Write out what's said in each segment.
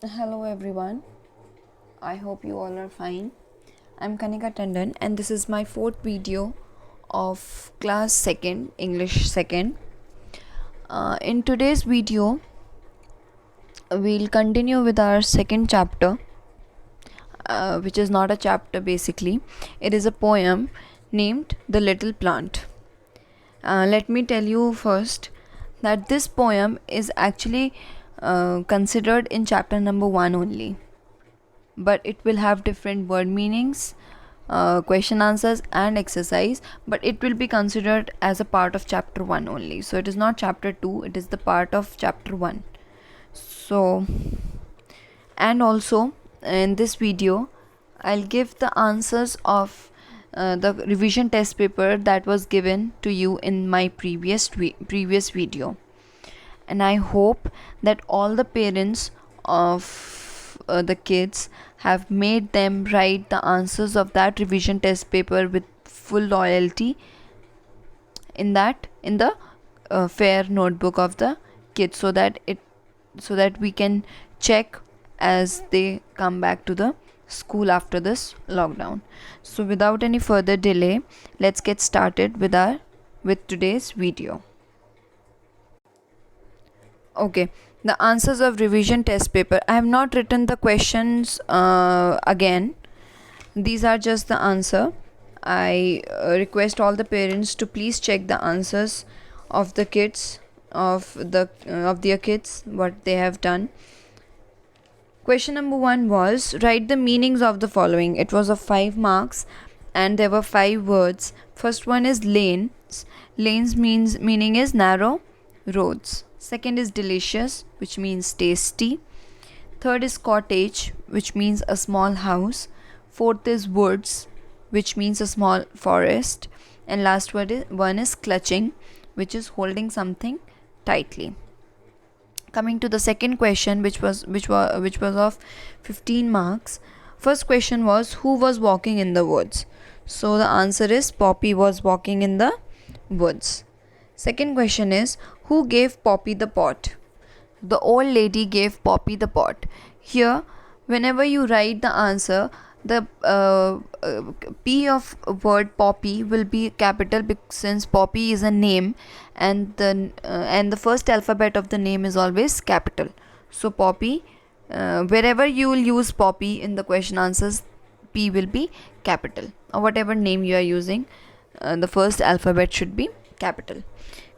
Hello everyone. I hope you all are fine. I'm Kanika Tandon and this is my fourth video of class 2nd English 2nd. In today's video we'll continue with our second chapter, which is not a chapter basically. It is a poem named The Little Plant. Let me tell you first that this poem is actually considered in chapter number 1 only, but it will have different word meanings, question answers and exercise, but it will be considered as a part of chapter 1 only. So it is not chapter 2, it is the part of chapter 1. So, and also in this video I'll give the answers of the revision test paper that was given to you in my previous video, and I hope that all the parents of the kids have made them write the answers of that revision test paper with full loyalty in the fair notebook of the kids, so that we can check as they come back to the school after this lockdown. So without any further delay, let's get started with today's video. Okay, the answers of revision test paper. I have not written the questions again. These are just the answer. I request all the parents to please check the answers of the kids of their kids, what they have done. Question number 1 was write the meanings of the following. It was of 5 marks and there were 5 words. First one is lanes. Lanes meaning is narrow roads. Second is delicious, which means tasty. Third is cottage, which means a small house. Fourth is woods, which means a small forest. And last one is clutching, which is holding something tightly. Coming to the second question, which was of 15 marks. First question was who was walking in the woods. So the answer is Poppy was walking in the woods. Second question is who gave Poppy the pot. The old lady gave Poppy the pot. Here, whenever you write the answer, the P of word Poppy will be capital since Poppy is a name, and the first alphabet of the name is always capital. So Poppy, wherever you will use Poppy in the question answers, P will be capital, or whatever name you are using, the first alphabet should be capital.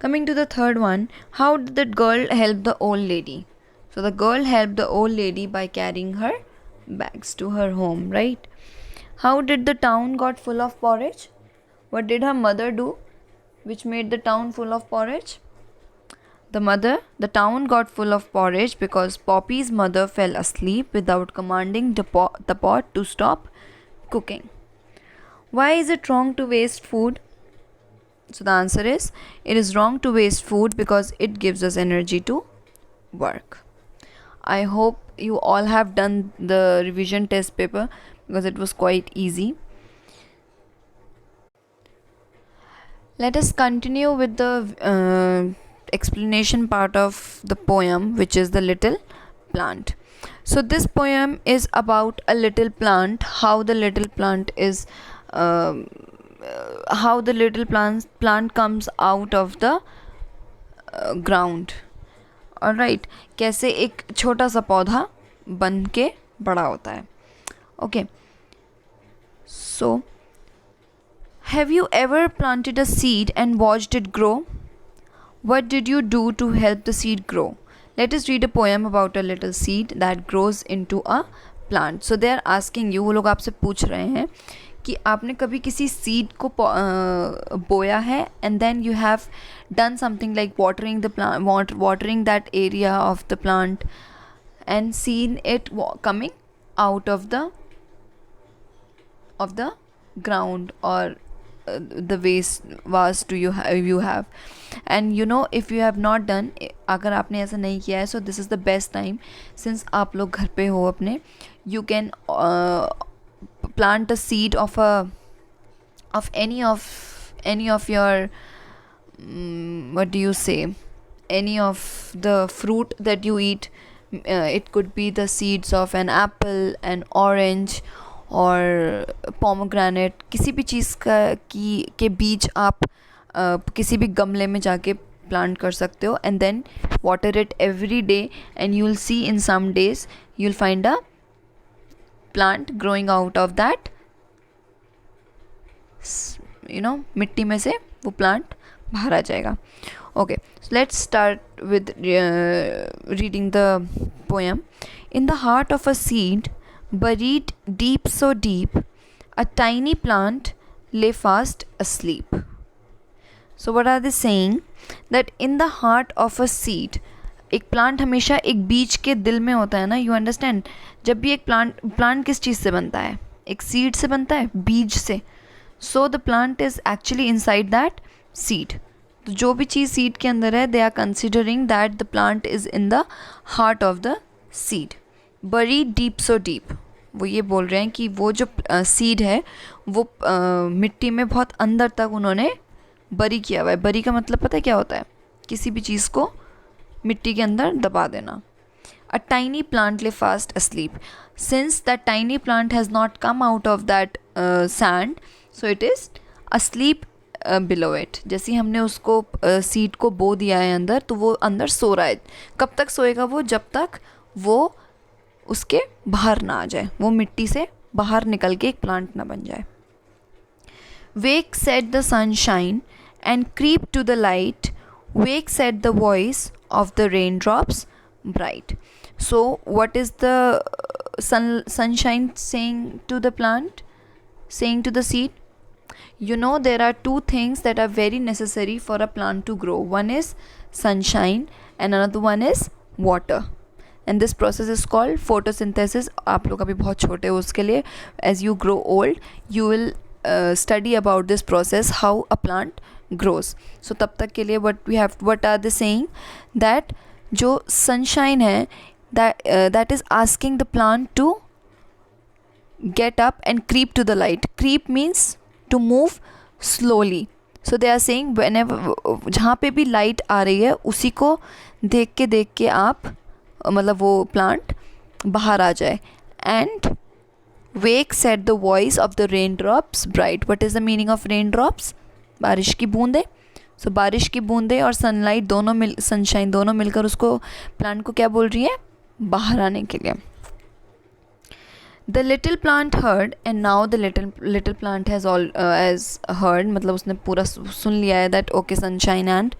Coming to the third one, how did the girl help the old lady? So the girl helped the old lady by carrying her bags to her home, right? How did the town got full of porridge? What did her mother do which made the town full of porridge? The town got full of porridge because Poppy's mother fell asleep without commanding the pot to stop cooking. Why is it wrong to waste food? So the answer is it is wrong to waste food because it gives us energy to work. I hope you all have done the revision test paper because it was quite easy. Let us continue with the explanation part of the poem, which is The Little Plant. So this poem is about a little plant, how the little plant is how the little plant comes out of the ground. Alright, कैसे एक छोटा सा पौधा बन के बड़ा होता है. Okay, so have you ever planted a seed and watched it grow? What did you do to help the seed grow? Let us read a poem about a little seed that grows into a plant. So they are asking you, वो लोग आपसे पूछ रहे हैं कि आपने कभी किसी सीड को बोया है and then you have done something like watering the plant, watering that area of the plant and seen it coming out of the ground or the vase do you have. And you know, if you have not done, अगर आपने ऐसा नहीं किया है, so this is the best time, since आप लोग घर पे हो अपने, you can plant a seed of any of your what do you say, any of the fruit that you eat, It could be the seeds of an apple, an orange और pomegranate. किसी भी चीज़ के बीज आप किसी भी गमले में जाके प्लांट कर सकते हो, and then water it every day, and you'll see in some days you'll find a plant growing out of that, मिट्टी में से वो प्लांट बाहर आ जाएगा. Okay, so let's start with reading the poem. In the heart of a seed, buried deep so deep, a tiny plant lay fast asleep. So what are they saying? That in the heart of a seed, एक plant हमेशा एक बीज के दिल में होता है ना. You understand. जब भी एक प्लांट किस चीज़ से बनता है? एक सीड से बनता है, बीज से. So the plant is actually inside that seed. तो जो भी चीज़ सीड के अंदर है, they are considering that the plant is in the heart of the seed. Buried deep so deep, वो ये बोल रहे हैं कि वो जो सीड है वो मिट्टी में बहुत अंदर तक उन्होंने बरी किया हुआ है. बरी का मतलब पता है क्या होता है? किसी भी चीज़ को मिट्टी के अंदर दबा देना. A tiny plant lay fast asleep. Since that tiny plant has not come out of that sand, so it is asleep below it. जैसे हमने उसको सीड को बो दिया है अंदर, तो वो अंदर सो रहा है. कब तक सोएगा वो? जब तक वो उसके बाहर ना आ जाए, वो मिट्टी से बाहर निकल के एक प्लांट ना बन जाए. Wake said the sunshine and creep to the light. Wake said the voice of the raindrops bright. So what is the sunshine saying to the plant, saying to the seed? There are two things that are very necessary for a plant to grow. One is sunshine and another one is water, and this process is called photosynthesis. आप लोग अभी बहुत छोटे हो उसके लिए. As you grow old, you will study about this process, how a plant grows. So तब तक के लिए what are they saying? That जो sunshine है, that is asking the plant to get up and creep to the light. Creep means to move slowly. So they are saying whenever जहाँ पे भी light आ रही है, उसी को देख के आप मतलब वो plant बाहर आ जाए. And wake said the voice of the raindrops bright. What is the meaning of raindrops? बारिश की बूंदें. सो बारिश की बूंदें और सनलाइट सनशाइन दोनों मिलकर उसको प्लांट को क्या बोल रही है? बाहर आने के लिए. The little plant heard, and now the little plant has heard, मतलब उसने पूरा सुन लिया है that okay sunshine and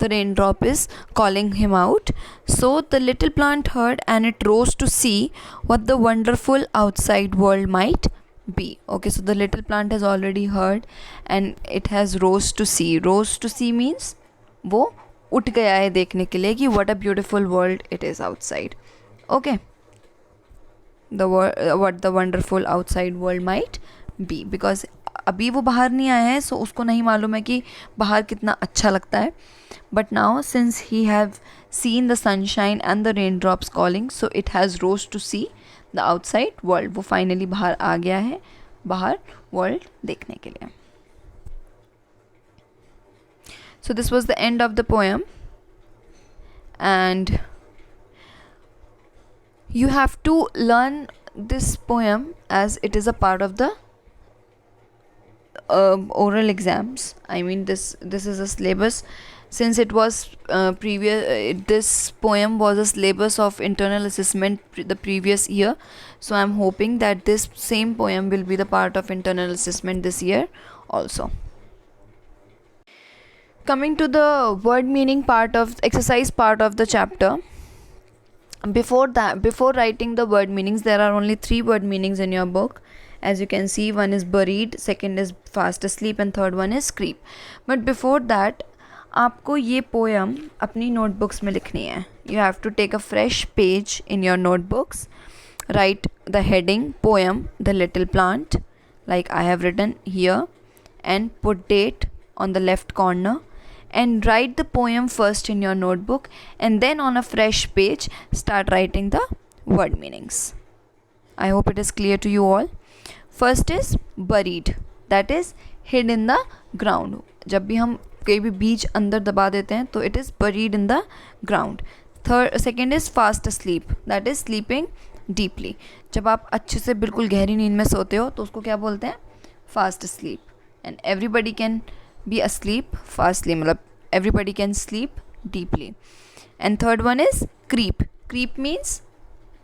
the rain drop is calling him out. So the little plant heard and it rose to see what the wonderful outside world might be. Okay, so the little plant has already heard and it has rose to see. Rose to see means वो उठ गया है देखने के लिए कि what a beautiful world it is outside. Okay, what the wonderful outside world might be, because अभी वो बाहर नहीं आया है, so उसको नहीं मालूम है कि बाहर कितना अच्छा लगता है. But now since he have seen the sunshine and the raindrops calling, so it has rose to see the outside world. वो फाइनली बाहर आ गया है, बाहर वर्ल्ड देखने के लिए. So this was the end of the poem, and you have to learn this poem as it is a part of the oral exams. I mean this is a syllabus, since it was this poem was a syllabus of internal assessment the previous year. So I'm hoping that this same poem will be the part of internal assessment this year also. Coming to the word meaning part of exercise part of the chapter. Before writing the word meanings, there are only 3 word meanings in your book. As you can see, one is buried, second is fast asleep, and third one is creep. But before that, आपको ये poem अपनी notebooks में लिखनी है. You have to take a fresh page in your notebooks, write the heading poem The Little Plant, like I have written here, and put date on the left corner, and write the poem first in your notebook, and then on a fresh page start writing the word meanings. I hope it is clear to you all. First is buried, that is hid in the ground. जब भी हम कोई भी बीज अंदर दबा देते हैं तो it is buried in the ground. Second is fast sleep, that is sleeping deeply. जब आप अच्छे से बिल्कुल गहरी नींद में सोते हो तो उसको क्या बोलते हैं? Fast sleep. And everybody can be asleep fastly, मतलब everybody can sleep deeply. And third one is creep. Creep means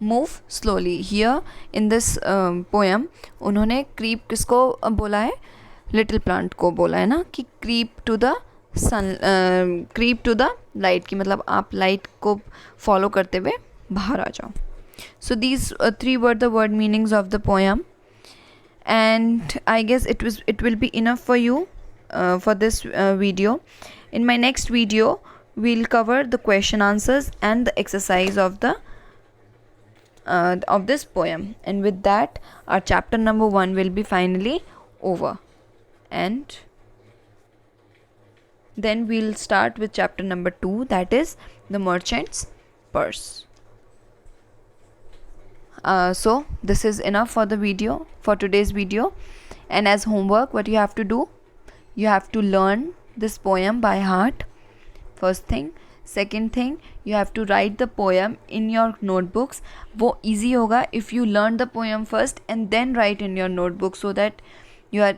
move slowly. Here in this poem उन्होंने क्रीप किसको बोला है? लिटिल प्लांट को बोला है ना, कि creep to the sun, creep to the light, की मतलब आप लाइट को फॉलो करते हुए बाहर आ जाओ. So these three were the word meanings of the poem, and I guess it will be enough for you for this video. In my next video we'll cover the question answers and the exercise of the of this poem, and with that our chapter number 1 will be finally over, and then we'll start with chapter number 2, that is the merchant's purse. So this is enough for the video, for today's video. And as homework, what you have to do, you have to learn this poem by heart, first thing. Second thing, you have to write the poem in your notebooks. वो easy होगा if you learn the poem first and then write in your notebook, so that you are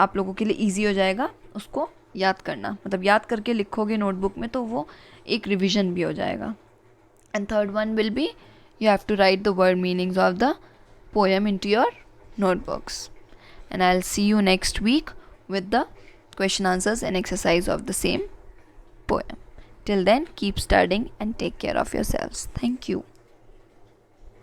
आप लोगों के लिए easy हो जाएगा उसको याद करना. मतलब याद करके लिखोगे notebook में तो वो एक revision भी हो जाएगा. And third one will be, you have to write the word meanings of the poem into your notebooks. And I'll see you next week with the question answers and exercise of the same poem. Till then, keep studying and take care of yourselves. Thank you.